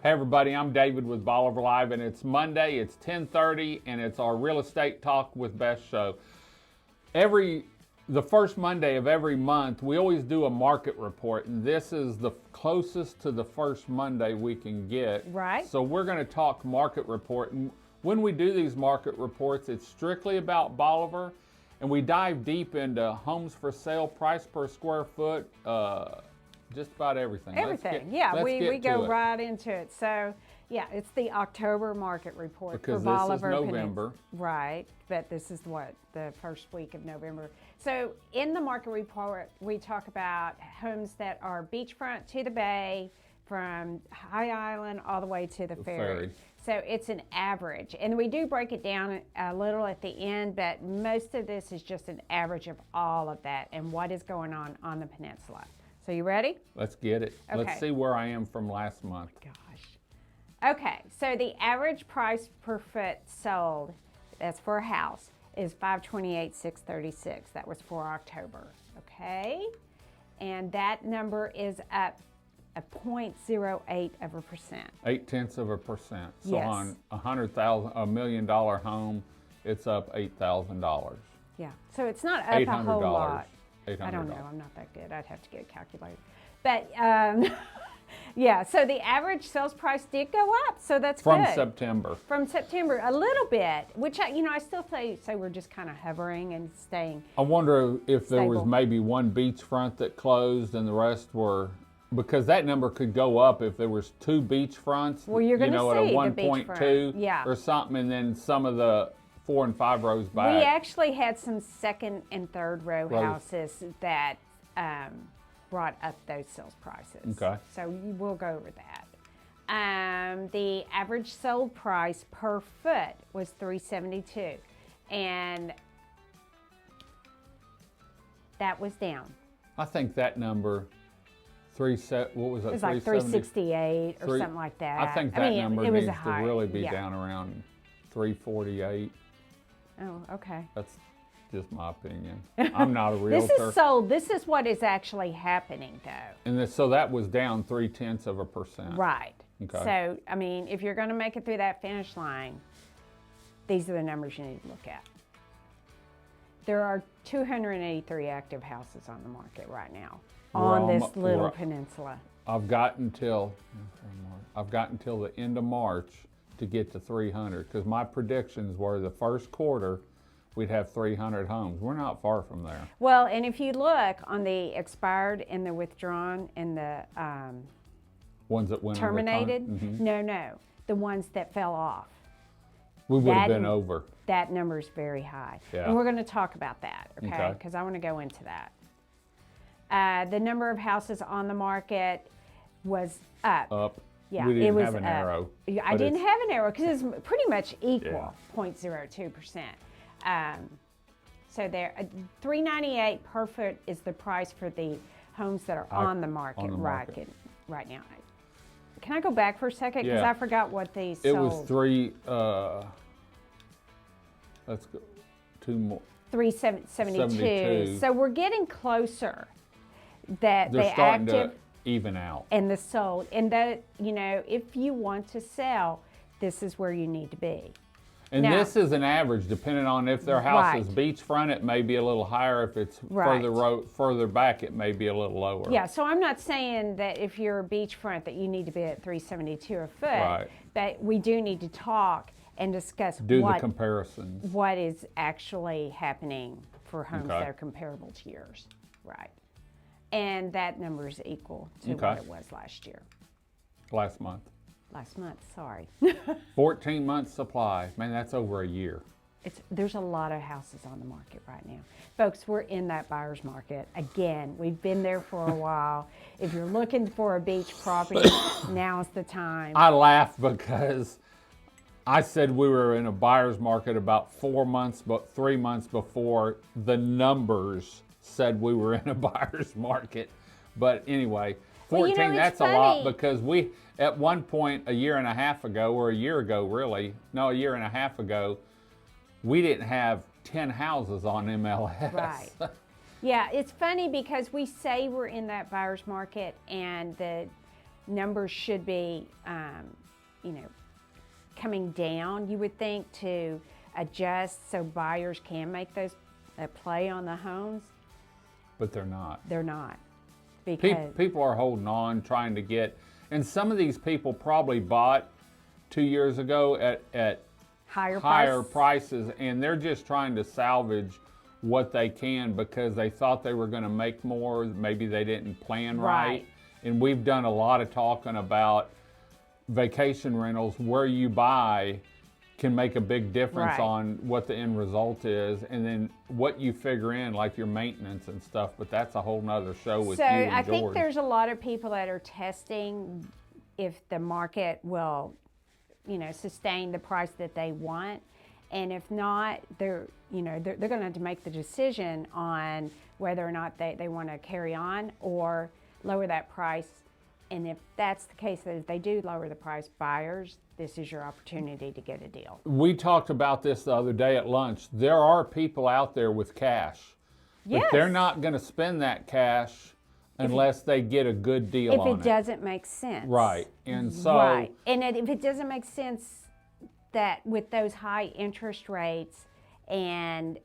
Hey everybody, I'm David with Bolivar Live, and it's Monday, it's 10:30, and it's our Real Estate Talk with Beth show. The first Monday of every month, we always do a market report, and this is the closest to the first Monday we can get. Right. So we're going to talk market report, and when we do these market reports, it's strictly about Bolivar, and we dive deep into homes for sale, price per square foot, just about everything. Everything, we go right into it. So, yeah, it's the October market report because for Bolivar. This is November. Right, but this is the first week of November. So, in the market report, we talk about homes that are beachfront to the bay, from High Island all the way to the ferry. So it's an average, and we do break it down a little at the end, but most of this is just an average of all of that and what is going on the peninsula. So you ready? Let's get it. Okay. Let's see where I am from last month. Gosh. Okay, so the average price per foot sold, that's for a house, is $528,636. That was for October. Okay, and that number is up a 0.08%. 0.8%. So yes. On $100,000 million home, it's up $8,000. Yeah. So it's not up a whole lot. $800. I don't know. I'm not that good. I'd have to get a calculator. But yeah. So the average sales price did go up. So that's from good. September. From September, a little bit, which I still say we're just kind of hovering and staying. I wonder if there was stable. maybe one beachfront that closed and the rest were. Because that number could go up if there was two beachfronts, well, you're going to at a see 1.2 yeah. or something, and then some of the 4 and 5 rows back. We actually had some second and third row houses that brought up those sales prices. Okay. So we'll go over that. The average sold price per foot was $372, and that was down. I think that number. What was it? It was like 368 or something like that. I think that number needs to really be yeah. down around 348. Oh, okay. That's just my opinion. I'm not a realtor. This is sold. This is what is actually happening, though. And so that was down 0.3%. Right. Okay. So, I mean, if you're going to make it through that finish line, these are the numbers you need to look at. There are 283 active houses on the market right now. On this little peninsula. I've got until the end of March to get to 300, because my predictions were the first quarter we'd have 300 homes. We're not far from there. Well, and if you look on the expired and the withdrawn and the ones that went terminated, mm-hmm. no, the ones that fell off. We would have been over. That number is very high. Yeah. And we're going to talk about that, okay? Because I want to go into that. The number of houses on the market was up. Yeah, we didn't have an arrow. I didn't have an arrow because it's pretty much equal, 0.02%. So there, $398 per foot is the price for the homes that are on the market, right now. Can I go back for a second? Because I forgot what these sold. It was let's go, two more. 372. So we're getting closer. They're starting to even out. And the sold. And that, if you want to sell, this is where you need to be. And now, this is an average, depending on if their house is beachfront, it may be a little higher. If it's further back, it may be a little lower. Yeah, so I'm not saying that if you're beachfront that you need to be at 372 a foot, but we do need to talk and discuss the comparisons. What is actually happening for homes that are comparable to yours. Right. And that number is equal to what it was last year. Last month, sorry. 14 months supply. Man, that's over a year. There's a lot of houses on the market right now. Folks, we're in that buyer's market. Again, we've been there for a while. If you're looking for a beach property, now's the time. I laugh because I said we were in a buyer's market about 3 months before the numbers said we were in a buyer's market. But anyway, 14, that's a lot, because we, at one point a year and a half ago, a year and a half ago, we didn't have 10 houses on MLS. Right. Yeah, it's funny because we say we're in that buyer's market, and the numbers should be, coming down, you would think, to adjust so buyers can make those play on the homes. But they're not. They're not. Because People are holding on, trying to get, and some of these people probably bought 2 years ago at higher prices, and they're just trying to salvage what they can because they thought they were going to make more. Maybe they didn't plan right. And we've done a lot of talking about vacation rentals. Where you buy can make a big difference on what the end result is, and then what you figure in, like your maintenance and stuff. But that's a whole nother show with you and George. So I think there's a lot of people that are testing if the market will, sustain the price that they want, and if not, they're going to have to make the decision on whether or not they want to carry on or lower that price. And if that's the case, that if they do lower the price, buyers, this is your opportunity to get a deal. We talked about this the other day at lunch. There are people out there with cash, but they're not going to spend that cash unless they get a good deal on it. If it doesn't make sense. Right. And so. And if it doesn't make sense that with those high interest rates and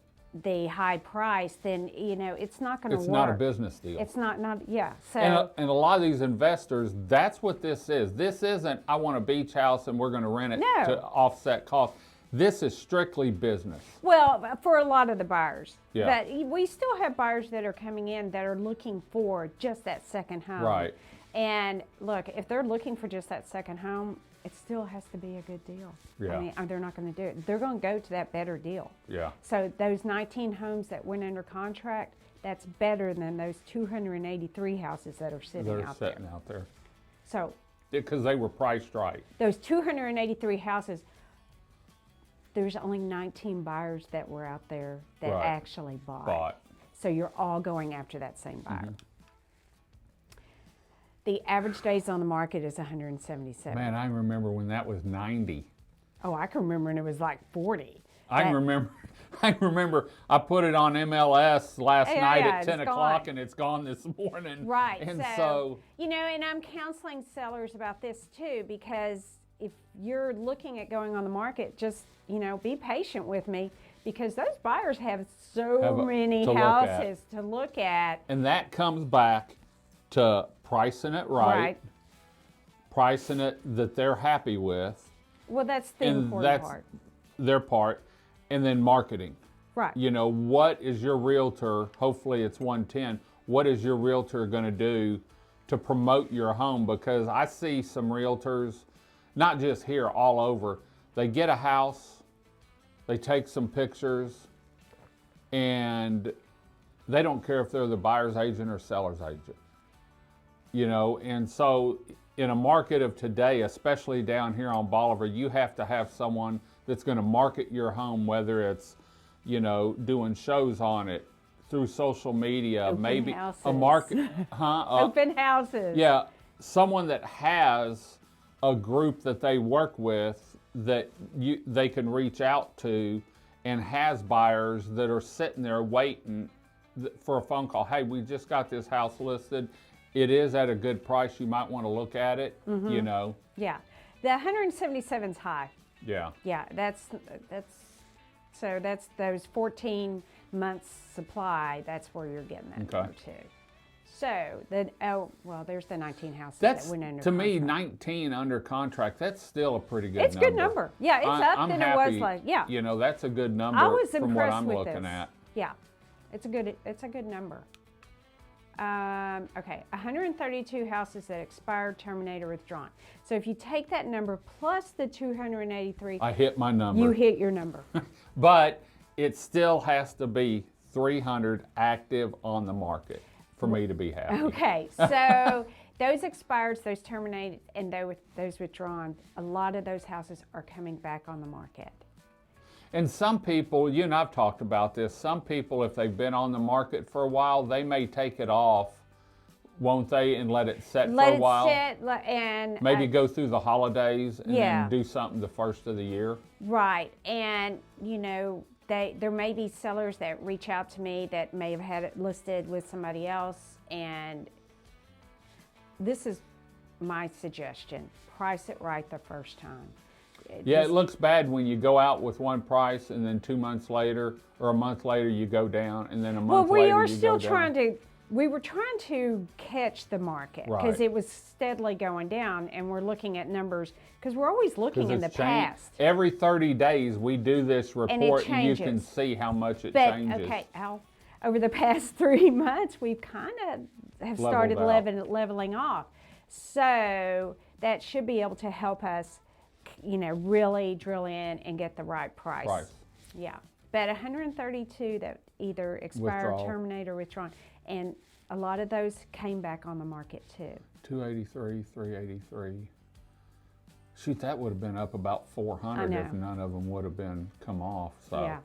the high price, then it's not going to work. It's not a business deal. It's not. So and a lot of these investors, that's what this is. This isn't, I want a beach house and we're going to rent it to offset costs. This is strictly business. Well, for a lot of the buyers. Yeah. But we still have buyers that are coming in that are looking for just that second home. Right. And look, if they're looking for just that second home, it still has to be a good deal. Yeah. I mean, they're not going to do it. They're going to go to that better deal. Yeah. So those 19 homes that went under contract, that's better than those 283 houses that are sitting out there. So. Because they were priced right. Those 283 houses, there's only 19 buyers that were out there that actually bought. So you're all going after that same buyer. Mm-hmm. The average days on the market is 177. Man, I remember when that was 90. Oh, I can remember when it was like 40. I remember I put it on MLS last night at 10 o'clock and it's gone this morning. Right. And so and I'm counseling sellers about this too, because if you're looking at going on the market, just, be patient with me, because those buyers have many houses to look at. And that comes back to pricing it right, pricing it that they're happy with. Well, that's the important part. Their part. And then marketing. Right. What is your realtor, hopefully it's 110, what is your realtor going to do to promote your home? Because I see some realtors, not just here, all over, they get a house, they take some pictures, and they don't care if they're the buyer's agent or seller's agent. And so in a market of today, especially down here on Bolivar, you have to have someone that's going to market your home, whether it's, doing shows on it through social media, open houses. A market, open houses. Yeah, someone that has a group that they work with that they can reach out to, and has buyers that are sitting there waiting for a phone call. Hey, we just got this house listed. It is at a good price. You might want to look at it. Mm-hmm. Yeah, the 177's high. Yeah. Yeah, that's those 14 months supply. That's where you're getting that number too. So there's the 19 houses that went under. To me, 19 under contract. That's still a pretty good number. It's a good number. Yeah, it's up than it was like. Yeah. That's a good number. I was from what impressed I'm with looking this. at. Yeah, it's a good number. 132 houses that expired, terminated, or withdrawn. So if you take that number plus the 283, I hit my number. You hit your number. But it still has to be 300 active on the market for me to be happy. Okay, so those expireds, those terminated, and those withdrawn, a lot of those houses are coming back on the market. And some people, you and I've talked about this, some people, if they've been on the market for a while, they may take it off, won't they, and let it set for a while? Let it sit, and maybe go through the holidays and then do something the first of the year. Right, and there may be sellers that reach out to me that may have had it listed with somebody else, and this is my suggestion. Price it right the first time. Yeah, it looks bad when you go out with one price and then 2 months later or a month later you go down, and then a month later you go down. Well, we are still trying to. We were trying to catch the market because Right. it was steadily going down, and we're looking at numbers because we're always looking in the past. Every 30 days we do this report, and you can changes. see how much it But changes. okay, Al, over the past 3 months, we've kind of have started Leveled out. leveling off. So that should be able to help us, really drill in and get the right price. Yeah. But 132 that either expired, Withdrawal. terminate, or withdrawn. And a lot of those came back on the market too. 283, 383. Shoot, that would have been up about 400 if none of them would have been come off. So. Yeah.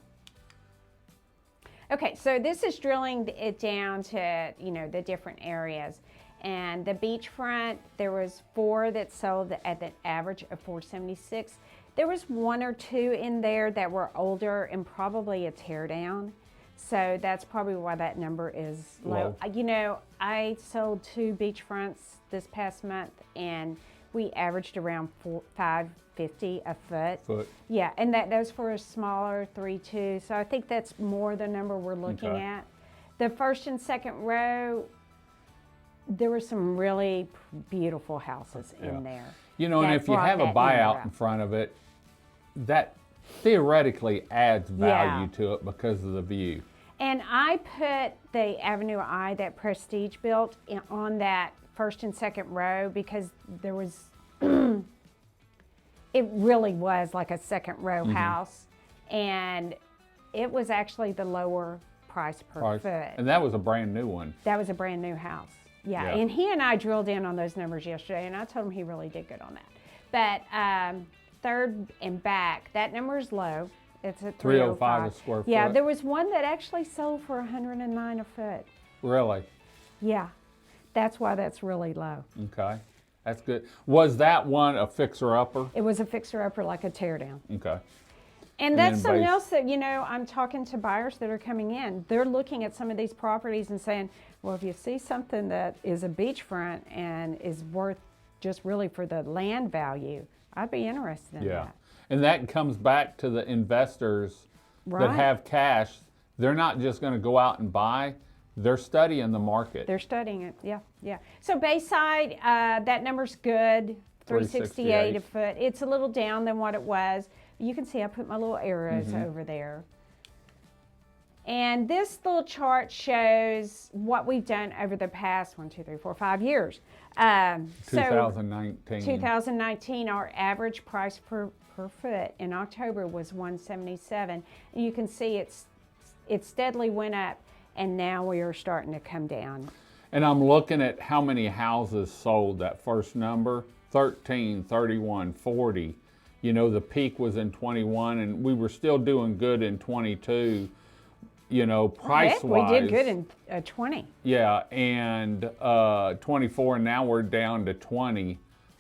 Okay, so this is drilling it down to, the different areas. And the beachfront, there was 4 that sold at an average of 476. There was 1 or 2 in there that were older and probably a tear down. So that's probably why that number is low. I sold 2 beachfronts this past month, and we averaged around $550 a foot. Yeah, and those for a smaller 3-2. So I think that's more the number we're looking at. The first and second row, there were some really beautiful houses in there. And if you have a buyout in front of it, that theoretically adds value to it because of the view. And I put the Avenue I that Prestige built on that first and second row because there was, it really was like a second row house, and it was actually the lower price per foot. And that was a brand new one. That was a brand new house. Yeah, and he and I drilled in on those numbers yesterday, and I told him he really did good on that. But third and back, that number is low. It's at 305 a square foot. Yeah, there was one that actually sold for 109 a foot. Really? Yeah, that's why that's really low. Okay, that's good. Was that one a fixer-upper? It was a fixer-upper, like a teardown. Okay. And that's something else that, I'm talking to buyers that are coming in. They're looking at some of these properties and saying, well, if you see something that is a beachfront and is worth just really for the land value, I'd be interested in that. And that comes back to the investors that have cash. They're not just going to go out and buy. They're studying the market. They're studying it, yeah. So Bayside, that number's good, 368 a foot. It's a little down than what it was. You can see I put my little arrows over there. And this little chart shows what we've done over the past 5 years. 2019. 2019, our average price per foot in October was $177. And you can see it steadily went up, and now we are starting to come down. And I'm looking at how many houses sold, that first number, 13, 31, 40. The peak was in 21, and we were still doing good in 22. Price-wise. We did good in 20. Yeah, and 24, and now we're down to 20.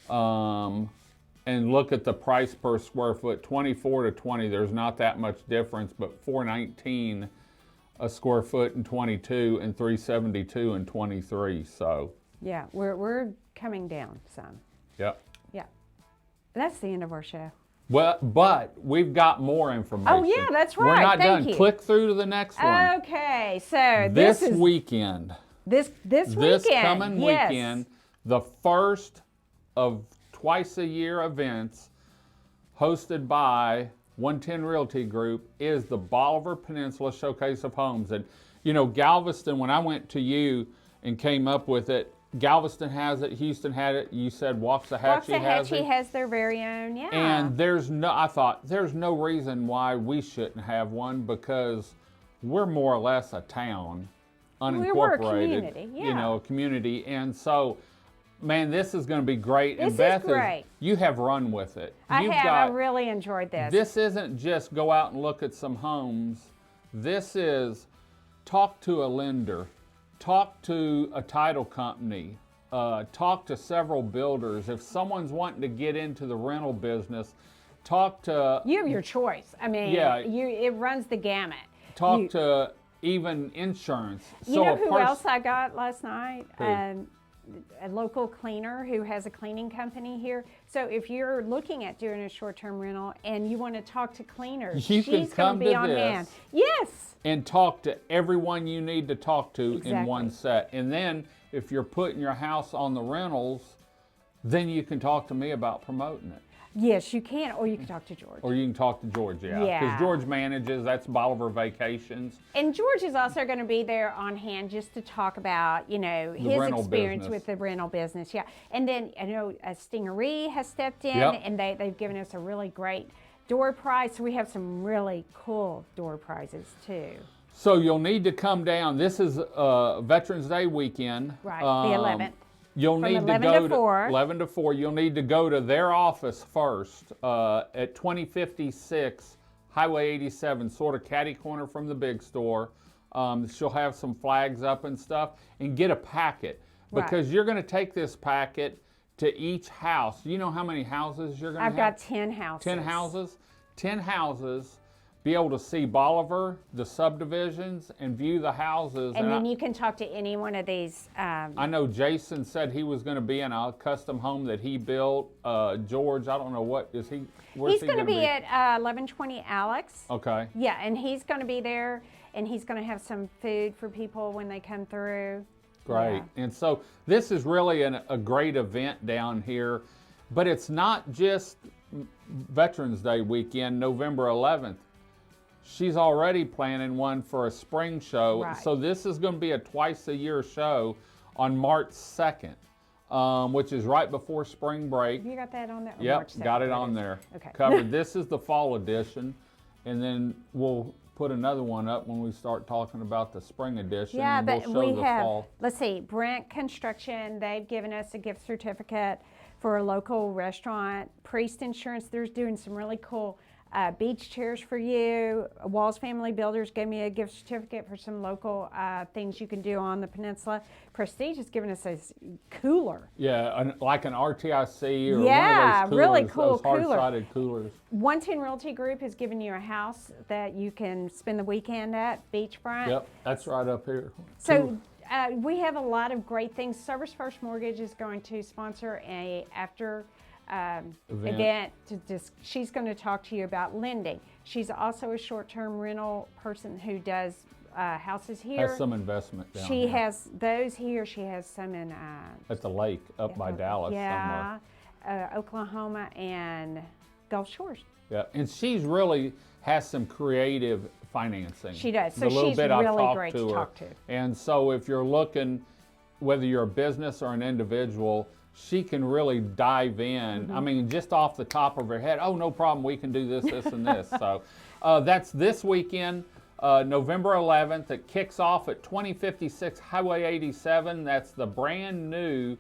And look at the price per square foot, 24 to 20, there's not that much difference, but $419 a square foot in 22 and $372 in 23, so. Yeah, we're coming down some. Yep. Yeah. That's the end of our show. Well, but we've got more information. Oh, yeah, that's right. We're not Thank done. you. Click through to the next one. Okay, so this weekend. This weekend. This coming weekend, the first of twice-a-year events hosted by 110 Realty Group is the Bolivar Peninsula Showcase of Homes. And, Galveston, when I went to you and came up with it, Galveston has it, Houston had it, you said Waxahachie has their very own, yeah. And I thought, there's no reason why we shouldn't have one because we're more or less a town, unincorporated. We're a community, yeah. A community. And so, man, this is going to be great. This and Beth, is great. You have run with it. I really enjoyed this. This isn't just go out and look at some homes. This is talk to a lender, talk to a title company, talk to several builders. If someone's wanting to get into the rental business, talk to... You have your choice. I mean, it runs the gamut. Talk to even insurance. You know who else I got last night? a local cleaner who has a cleaning company here. So if you're looking at doing a short-term rental and you want to talk to cleaners, You can she's going come to be to on this. hand. Yes. And talk to everyone you need to talk to in Exactly. one set. And then if you're putting your house on the rentals, then you can talk to me about promoting it. Yes, you can, or you can talk to George. Or you can talk to George, yeah. Yeah. Because George manages, that's Bolivar Vacations. And George is also going to be there on hand just to talk about, his rental experience business. with the rental business. Yeah. And then, Stingery has stepped in, Yep. and they've given us a really great door prize. So we have some really cool door prizes, too. So you'll need to come down. This is Veterans Day weekend. Right, the 11th. You'll From need 11 to go to 4. 11 to 4. You'll need to go to their office first at 2056 Highway 87, sort of catty corner from the big store. She'll have some flags up and stuff, and get a packet because you're going to take this packet to each house. You know how many houses you're going to have? I've got 10 houses. 10 houses. 10 houses. Be able to see Bolivar, the subdivisions, and view the houses. And then you can talk to any one of these. I know Jason said he was going to be in a custom home that he built. George, I don't know what is he. Where's He's he going to gonna be at 1120 Alex. Okay. Yeah, and he's going to be there, and he's going to have some food for people when they come through. Great. Yeah. And so this is really a great event down here, but it's not just Veterans Day weekend, November 11th. She's already planning one for a spring show. Right. So this is going to be a twice-a-year show on March 2nd, which is right before spring break. You got that on there? Yep, March 2nd, got it that on is. there. Okay. Covered. This is the fall edition, and then we'll put another one up when we start talking about the spring edition. Yeah, and but we'll show we the have, fall. let's see, Brent Construction, they've given us a gift certificate for a local restaurant. Priest Insurance, they're doing some really cool beach chairs for you. Walls Family Builders gave me a gift certificate for some local things you can do on the peninsula. Prestige has given us a cooler. Yeah, like an RTIC or Yeah, one of those coolers, really cool those cooler. hard-sided coolers. 110 Realty Group has given you a house that you can spend the weekend at, beachfront. Yep, that's right up here. So we have a lot of great things. Service First Mortgage is going to sponsor a after event to she's going to talk to you about lending. She's also a short-term rental person who does houses here. Has some investment down She here. has those here. She has some in At the lake up by Dallas somewhere. Oklahoma and Gulf Shores. Yeah, and she's really has some creative financing. She does. So The little she's bit I've really talked great to to her. talk to. And so if you're looking, whether you're a business or an individual, she can really dive in. Mm-hmm. I mean, just off the top of her head, oh, no problem, we can do this, this, and this. So that's this weekend, November 11th. It kicks off at 2056 Highway 87. That's the brand new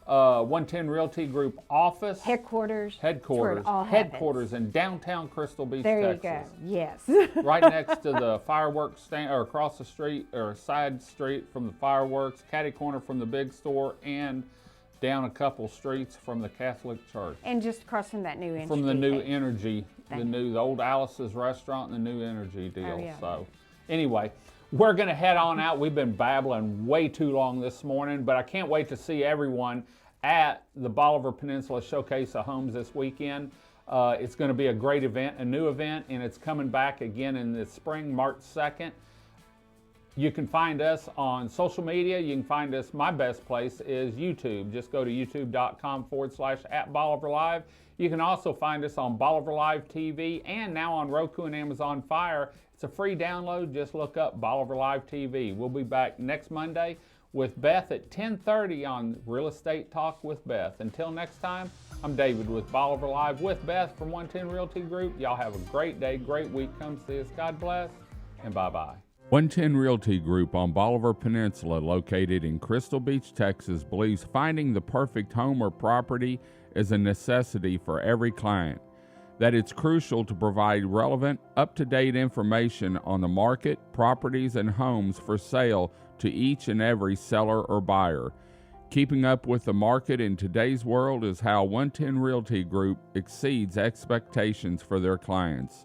110 Realty Group office. Headquarters. That's where Headquarters. it all happens. Headquarters in downtown Crystal Beach, There Texas. you go. Yes. Right next to the fireworks stand, or across the street, or side street from the fireworks, catty corner from the big store, and down a couple streets from the Catholic Church. And just across from that new energy. From the new energy, the old Alice's restaurant and the new energy deal. Oh, yeah. So anyway, we're going to head on out. We've been babbling way too long this morning, but I can't wait to see everyone at the Bolivar Peninsula Showcase of Homes this weekend. It's going to be a great event, a new event, and it's coming back again in the spring, March 2nd. You can find us on social media. You can find us, my best place is YouTube. Just go to youtube.com/@BolivarLive. You can also find us on Bolivar Live TV and now on Roku and Amazon Fire. It's a free download. Just look up Bolivar Live TV. We'll be back next Monday with Beth at 10:30 on Real Estate Talk with Beth. Until next time, I'm David with Bolivar Live with Beth from 110 Realty Group. Y'all have a great day, great week. Come see us. God bless, and bye-bye. 110 Realty Group on Bolivar Peninsula, located in Crystal Beach, Texas, believes finding the perfect home or property is a necessity for every client. That it's crucial to provide relevant, up-to-date information on the market, properties, and homes for sale to each and every seller or buyer. Keeping up with the market in today's world is how 110 Realty Group exceeds expectations for their clients.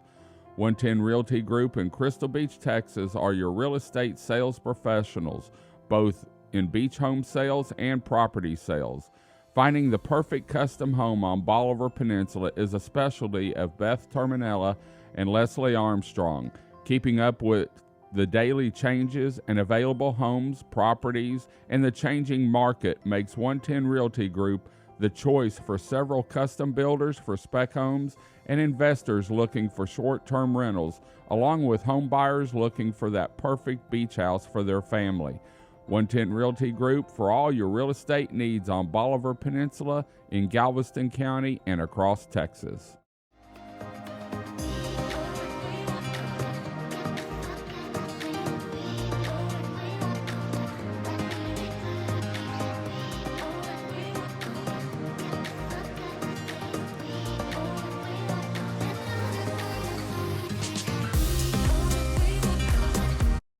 110 Realty Group in Crystal Beach, Texas are your real estate sales professionals, both in beach home sales and property sales. Finding the perfect custom home on Bolivar Peninsula is a specialty of Beth Terminella and Leslie Armstrong. Keeping up with the daily changes and available homes, properties, and the changing market makes 110 Realty Group the choice for several custom builders for spec homes and investors looking for short-term rentals, along with home buyers looking for that perfect beach house for their family. 110 Realty Group for all your real estate needs on Bolivar Peninsula, in Galveston County, and across Texas.